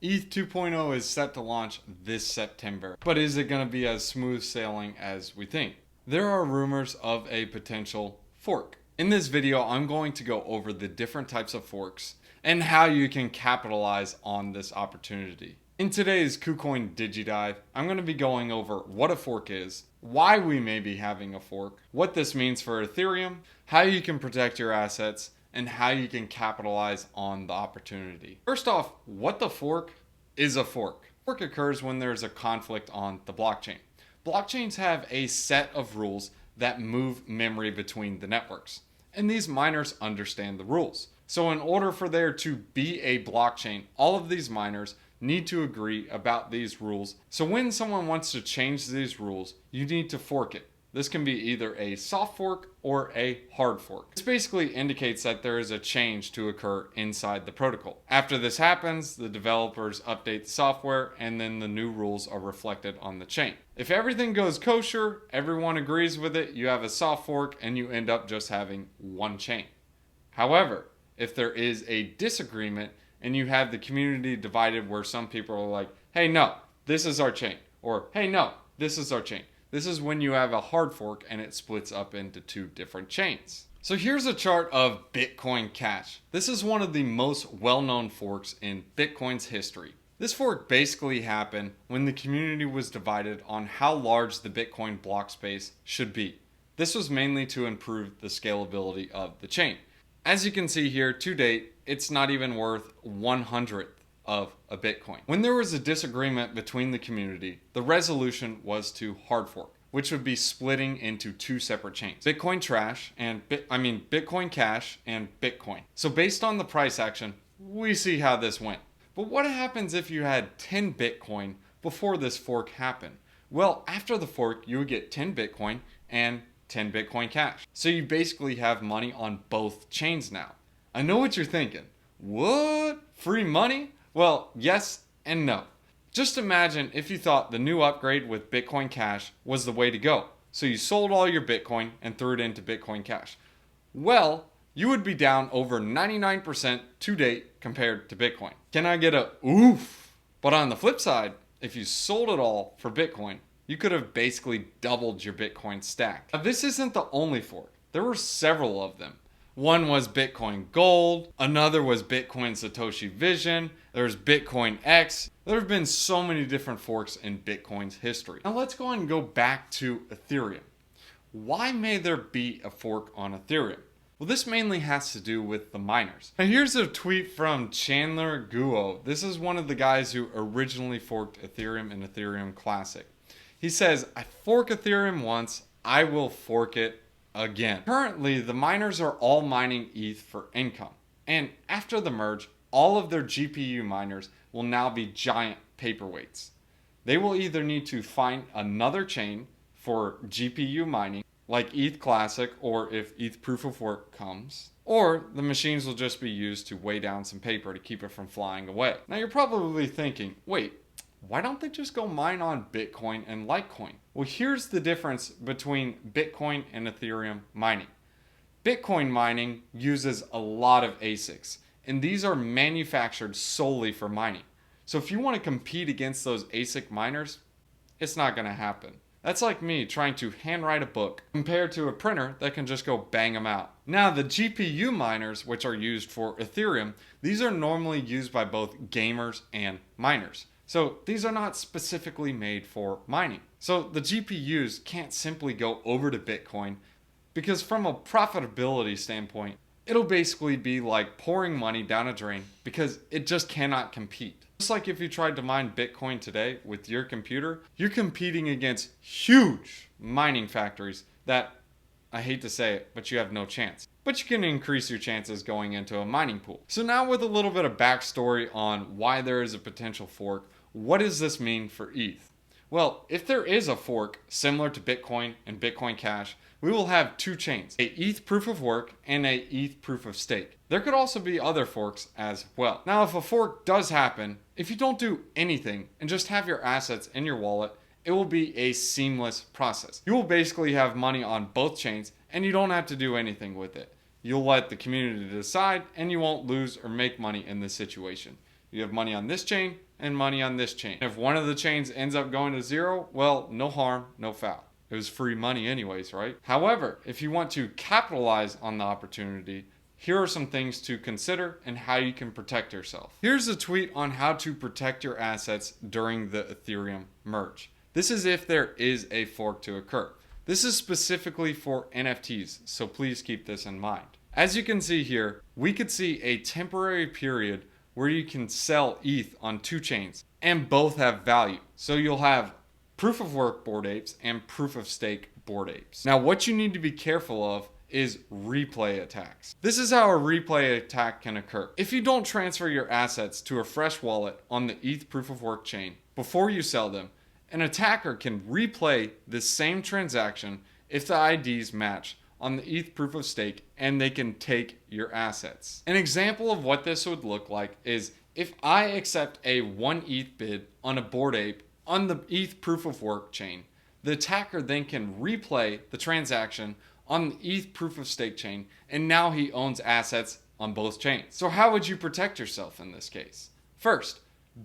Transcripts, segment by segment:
ETH 2.0 is set to launch this September, but is it going to be as smooth sailing as we think? There are rumors of a potential fork. In this video, I'm going to go over the different types of forks and how you can capitalize on this opportunity. In today's KuCoin DigiDive, I'm going to be going over what a fork is, why we may be having a fork, what this means for Ethereum, how you can protect your assets, and how you can capitalize on the opportunity. First off, what the fork is a fork. A fork occurs when there's a conflict on the blockchain. Blockchains have a set of rules that move memory between the networks, and these miners understand the rules. So in order for there to be a blockchain, all of these miners need to agree about these rules. So when someone wants to change these rules, you need to fork it. This can be either a soft fork or a hard fork. This basically indicates that there is a change to occur inside the protocol. After this happens, the developers update the software and then the new rules are reflected on the chain. If everything goes kosher, everyone agrees with it, you have a soft fork and you end up just having one chain. However, if there is a disagreement and you have the community divided where some people are like, hey, no, this is our chain, or hey, no, this is our chain. This is when you have a hard fork and it splits up into two different chains. So here's a chart of Bitcoin Cash. This is one of the most well-known forks in Bitcoin's history. This fork basically happened when the community was divided on how large the Bitcoin block space should be. This was mainly to improve the scalability of the chain. As you can see here, to date, it's not even worth 1/100th of a Bitcoin. When there was a disagreement between the community, the resolution was to hard fork, which would be splitting into two separate chains. Bitcoin Cash and Bitcoin. So based on the price action, we see how this went. But what happens if you had 10 Bitcoin before this fork happened? Well, after the fork, you would get 10 Bitcoin and 10 Bitcoin Cash. So you basically have money on both chains now. I know what you're thinking. What? Free money? Well, yes and no. Just imagine if you thought the new upgrade with Bitcoin Cash was the way to go. So you sold all your Bitcoin and threw it into Bitcoin Cash. Well, you would be down over 99% to date compared to Bitcoin. Can I get a oof? But on the flip side, if you sold it all for Bitcoin, you could have basically doubled your Bitcoin stack. Now, this isn't the only fork. There were several of them. One was Bitcoin Gold, another was Bitcoin Satoshi Vision, there's Bitcoin X. There have been so many different forks in Bitcoin's history. Now let's go and go back to Ethereum. Why may there be a fork on Ethereum? Well, this mainly has to do with the miners. Now here's a tweet from Chandler Guo. This is one of the guys who originally forked Ethereum in Ethereum Classic. He says, I fork Ethereum once, I will fork it again. Currently, the miners are all mining ETH for income. And after the merge, all of their GPU miners will now be giant paperweights. They will either need to find another chain for GPU mining, like ETH Classic, or if ETH Proof of Work comes, or the machines will just be used to weigh down some paper to keep it from flying away. Now you're probably thinking, wait, why don't they just go mine on Bitcoin and Litecoin? Well, here's the difference between Bitcoin and Ethereum mining. Bitcoin mining uses a lot of ASICs, and these are manufactured solely for mining. So if you want to compete against those ASIC miners, it's not going to happen. That's like me trying to handwrite a book compared to a printer that can just go bang them out. Now, the GPU miners, which are used for Ethereum, these are normally used by both gamers and miners. So these are not specifically made for mining. So the GPUs can't simply go over to Bitcoin because from a profitability standpoint, it'll basically be like pouring money down a drain because it just cannot compete. Just like if you tried to mine Bitcoin today with your computer, you're competing against huge mining factories that, I hate to say it, but you have no chance. But you can increase your chances going into a mining pool. So now with a little bit of backstory on why there is a potential fork, what does this mean for ETH? Well, if there is a fork similar to Bitcoin and Bitcoin Cash, we will have two chains, a ETH Proof of Work and a ETH Proof of Stake. There could also be other forks as well. Now, if a fork does happen, if you don't do anything and just have your assets in your wallet, it will be a seamless process. You will basically have money on both chains and you don't have to do anything with it. You'll let the community decide and you won't lose or make money in this situation. You have money on this chain and money on this chain. If one of the chains ends up going to zero, well, no harm, no foul. It was free money anyways, right? However, if you want to capitalize on the opportunity, here are some things to consider and how you can protect yourself. Here's a tweet on how to protect your assets during the Ethereum merge. This is if there is a fork to occur. This is specifically for NFTs, so please keep this in mind. As you can see here, we could see a temporary period where you can sell ETH on two chains and both have value. So you'll have proof of work Bored Apes and proof of stake Bored Apes. Now what you need to be careful of is replay attacks. This is how a replay attack can occur. If you don't transfer your assets to a fresh wallet on the ETH proof of work chain before you sell them, an attacker can replay the same transaction if the IDs match on the ETH proof of stake and they can take your assets. An example of what this would look like is if I accept a 1 ETH bid on a Bored Ape on the ETH proof of work chain, the attacker then can replay the transaction on the ETH proof of stake chain, and now he owns assets on both chains. So how would you protect yourself in this case? First,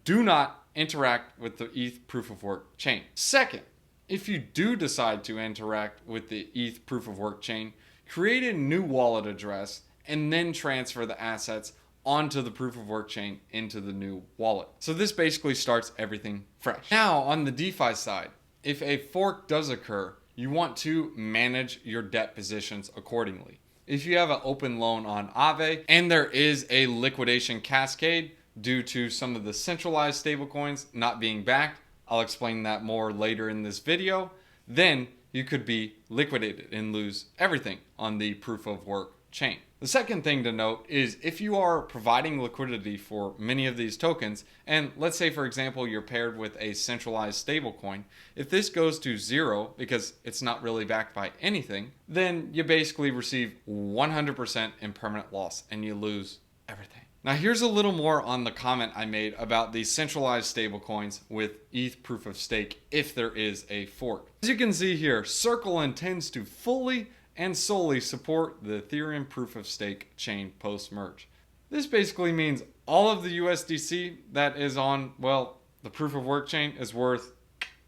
do not interact with the ETH proof of work chain. Second, if you do decide to interact with the ETH proof of work chain, create a new wallet address and then transfer the assets onto the proof of work chain into the new wallet. So this basically starts everything fresh. Now on the DeFi side, if a fork does occur, you want to manage your debt positions accordingly. If you have an open loan on Aave and there is a liquidation cascade due to some of the centralized stablecoins not being backed, I'll explain that more later in this video, then you could be liquidated and lose everything on the proof of work chain. The second thing to note is if you are providing liquidity for many of these tokens, and let's say for example you're paired with a centralized stablecoin, if this goes to zero because it's not really backed by anything, then you basically receive 100% in permanent loss and you lose everything. Now here's a little more on the comment I made about the centralized stablecoins with ETH proof of stake if there is a fork. As you can see here, Circle intends to fully and solely support the Ethereum proof of stake chain post-merge. This basically means all of the USDC that is on, well, the proof of work chain is worth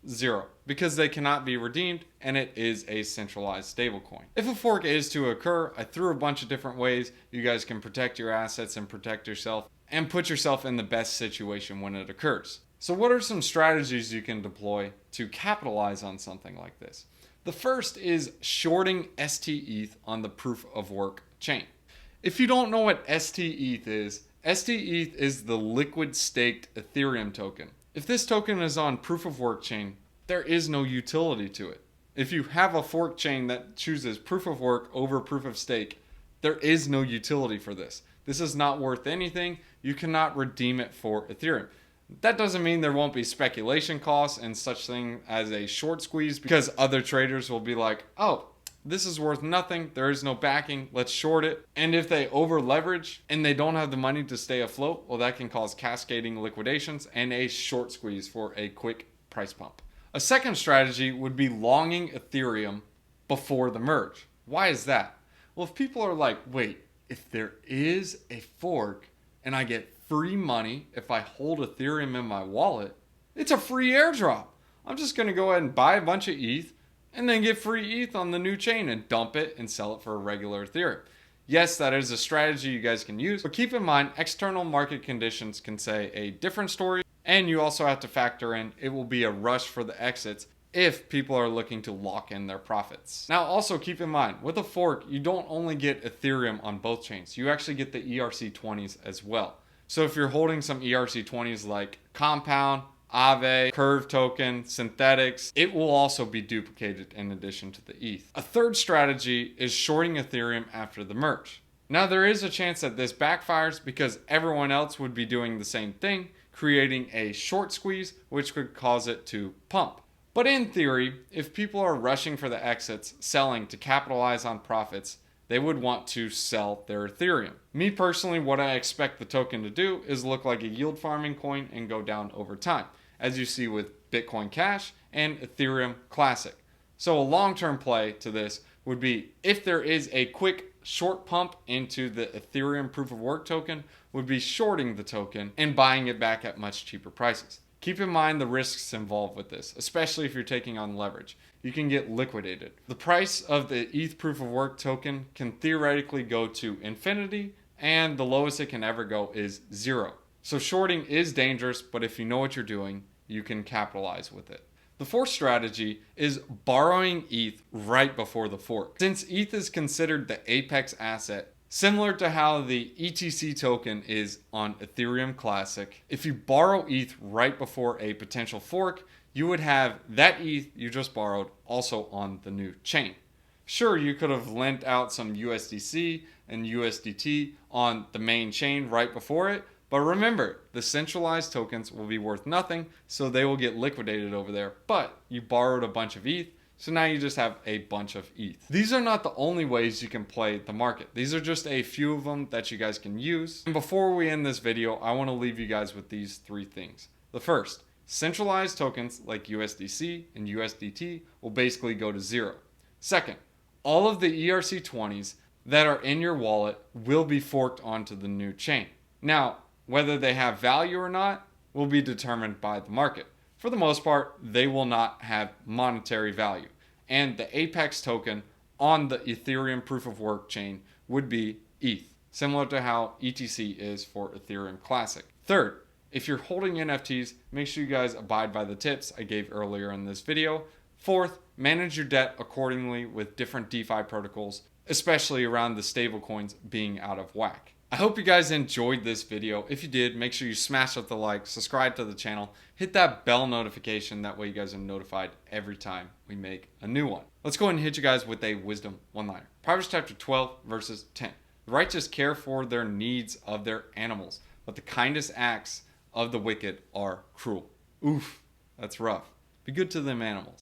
zero because they cannot be redeemed and it is a centralized stablecoin. If a fork is to occur, I threw a bunch of different ways you guys can protect your assets and protect yourself and put yourself in the best situation when it occurs. So what are some strategies you can deploy to capitalize on something like this? The first is shorting STETH on the proof of work chain. If you don't know what STETH is the liquid staked Ethereum token. If this token is on proof of work chain, there is no utility to it. If you have a fork chain that chooses proof of work over proof of stake, there is no utility for this. This is not worth anything. You cannot redeem it for Ethereum. That doesn't mean there won't be speculation costs and such thing as a short squeeze because other traders will be like, oh, this is worth nothing. There is no backing. Let's short it. And if they over leverage and they don't have the money to stay afloat, well, that can cause cascading liquidations and a short squeeze for a quick price pump. A second strategy would be longing Ethereum before the merge. Why is that? Well, if people are like, wait, if there is a fork and I get free money if I hold Ethereum in my wallet, it's a free airdrop. I'm just going to go ahead and buy a bunch of ETH and then get free ETH on the new chain and dump it and sell it for a regular Ethereum. Yes, that is a strategy you guys can use, but keep in mind external market conditions can say a different story, and you also have to factor in it will be a rush for the exits if people are looking to lock in their profits. Now also keep in mind, with a fork, you don't only get Ethereum on both chains, you actually get the ERC20s as well. So if you're holding some ERC20s like Compound, Aave, Curve token, Synthetics, it will also be duplicated in addition to the ETH. A third strategy is shorting Ethereum after the merge. Now there is a chance that this backfires because everyone else would be doing the same thing, creating a short squeeze, which could cause it to pump. But in theory, if people are rushing for the exits, selling to capitalize on profits, they would want to sell their Ethereum. Me personally, what I expect the token to do is look like a yield farming coin and go down over time, as you see with Bitcoin Cash and Ethereum Classic. So a long-term play to this would be if there is a quick short pump into the Ethereum proof of work token would be shorting the token and buying it back at much cheaper prices. Keep in mind the risks involved with this, especially if you're taking on leverage. You can get liquidated. The price of the ETH proof of work token can theoretically go to infinity, and the lowest it can ever go is 0. So shorting is dangerous, but if you know what you're doing, you can capitalize with it. The fourth strategy is borrowing ETH right before the fork. Since ETH is considered the apex asset, similar to how the ETC token is on Ethereum Classic, if you borrow ETH right before a potential fork, you would have that ETH you just borrowed also on the new chain. Sure, you could have lent out some USDC and USDT on the main chain right before it, but remember, the centralized tokens will be worth nothing, so they will get liquidated over there. But you borrowed a bunch of ETH, so now you just have a bunch of ETH. These are not the only ways you can play the market. These are just a few of them that you guys can use. And before we end this video, I want to leave you guys with these 3 things. The first, centralized tokens like USDC and USDT will basically go to 0. Second, all of the ERC20s that are in your wallet will be forked onto the new chain. Now, whether they have value or not will be determined by the market. For the most part, they will not have monetary value. And the Apex token on the Ethereum proof of work chain would be ETH, similar to how ETC is for Ethereum Classic. Third, if you're holding NFTs, make sure you guys abide by the tips I gave earlier in this video. Fourth, manage your debt accordingly with different DeFi protocols, especially around the stablecoins being out of whack. I hope you guys enjoyed this video. If you did, make sure you smash up the like, subscribe to the channel, hit that bell notification. That way you guys are notified every time we make a new one. Let's go ahead and hit you guys with a wisdom one-liner. Proverbs chapter 12, verses 10. The righteous care for their needs of their animals, but the kindest acts of the wicked are cruel. Oof, that's rough. Be good to them animals.